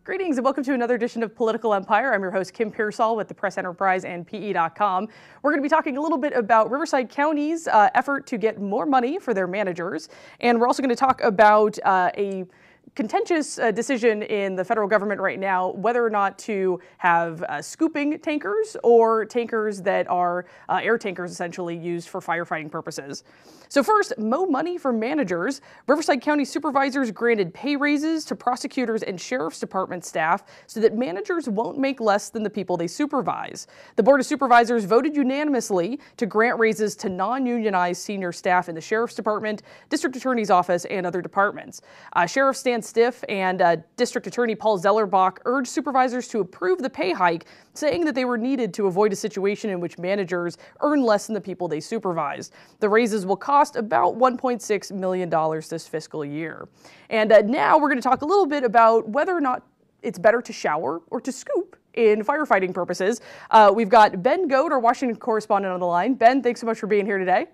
Greetings and welcome to another edition of Political Empire. I'm your host, Kim Pierceall with the Press Enterprise and PE.com. We're going to be talking a little bit about Riverside County's effort to get more money for their managers. And we're also going to talk about a contentious decision in the federal government right now, whether or not to have scooping tankers or tankers that are air tankers essentially used for firefighting purposes. So first, more money for managers. Riverside County supervisors granted pay raises to prosecutors and sheriff's department staff so that managers won't make less than the people they supervise. The Board of Supervisors voted unanimously to grant raises to non-unionized senior staff in the sheriff's department, district attorney's office, and other departments. Sheriff Stan Stiff and District Attorney Paul Zellerbach urged supervisors to approve the pay hike, saying that they were needed to avoid a situation in which managers earn less than the people they supervised. The raises will cost about $1.6 million this fiscal year. And now we're going to talk a little bit about whether or not it's better to shower or to scoop in firefighting purposes. We've got Ben Goat, our Washington correspondent, on the line. Ben, thanks so much for being here today.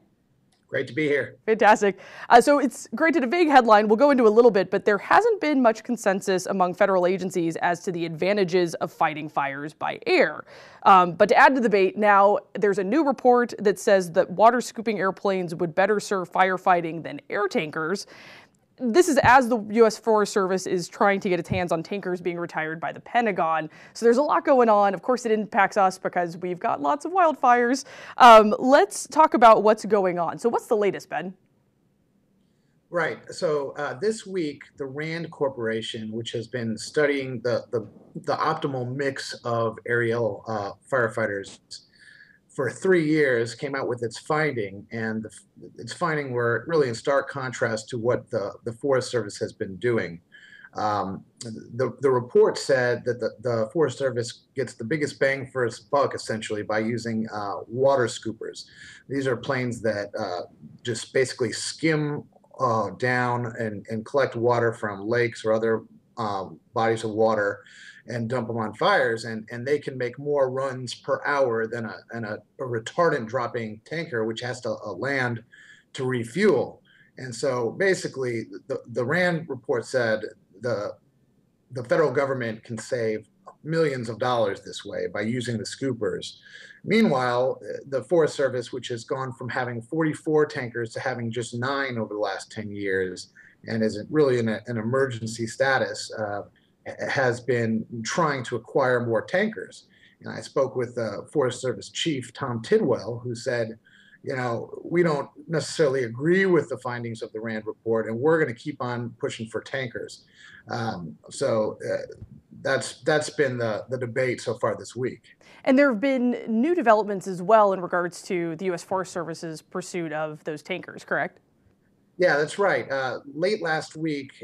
Great to be here. Fantastic. So it's granted a vague headline. We'll go into a little bit, but there hasn't been much consensus among federal agencies as to the advantages of fighting fires by air. But to add to the debate, now there's a new report that says that water scooping airplanes would better serve firefighting than air tankers. This is as the U.S. Forest Service is trying to get its hands on tankers being retired by the Pentagon. So there's a lot going on. Of course, it impacts us because we've got lots of wildfires. Let's talk about what's going on. So what's the latest, Ben? Right. So this week, the RAND Corporation, which has been studying the optimal mix of aerial firefighters for 3 years, came out with its finding, and its finding were really in stark contrast to what the Forest Service has been doing. The report said that the Forest Service gets the biggest bang for its buck, essentially, by using water scoopers. These are planes that just basically skim down and collect water from lakes or other bodies of water and dump them on fires, and they can make more runs per hour than a retardant dropping tanker, which has to land to refuel. And so basically the RAND report said the federal government can save millions of dollars this way by using the scoopers. Meanwhile, the Forest Service, which has gone from having 44 tankers to having just 9 over the last 10 years and is really in an emergency status, has been trying to acquire more tankers. And I spoke with Forest Service Chief Tom Tidwell, who said, you know, we don't necessarily agree with the findings of the RAND report, and we're going to keep on pushing for tankers. So that's been the debate so far this week. And there have been new developments as well in regards to the U.S. Forest Service's pursuit of those tankers, correct? Yeah, that's right. Late last week,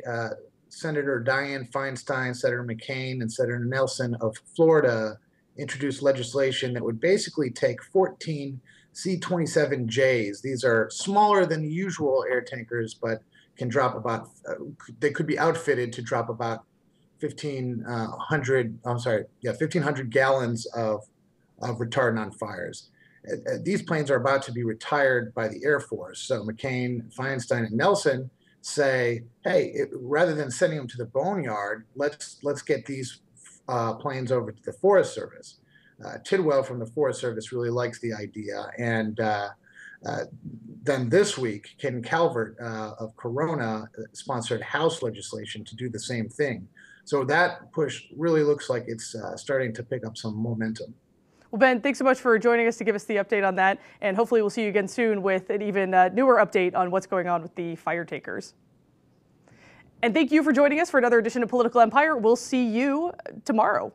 Senator Dianne Feinstein, Senator McCain, and Senator Nelson of Florida introduced legislation that would basically take 14 C-27Js. These are smaller than the usual air tankers, but can drop about, they could be outfitted to drop about 1,500 gallons of retardant on fires. These planes are about to be retired by the Air Force. So McCain, Feinstein, and Nelson say, hey, rather than sending them to the boneyard, let's get these planes over to the Forest Service. Tidwell from the Forest Service really likes the idea. And then this week, Ken Calvert of Corona sponsored House legislation to do the same thing. So that push really looks like it's starting to pick up some momentum. Well, Ben, thanks so much for joining us to give us the update on that. And hopefully we'll see you again soon with an even newer update on what's going on with the fire tankers. And thank you for joining us for another edition of Political Empire. We'll see you tomorrow.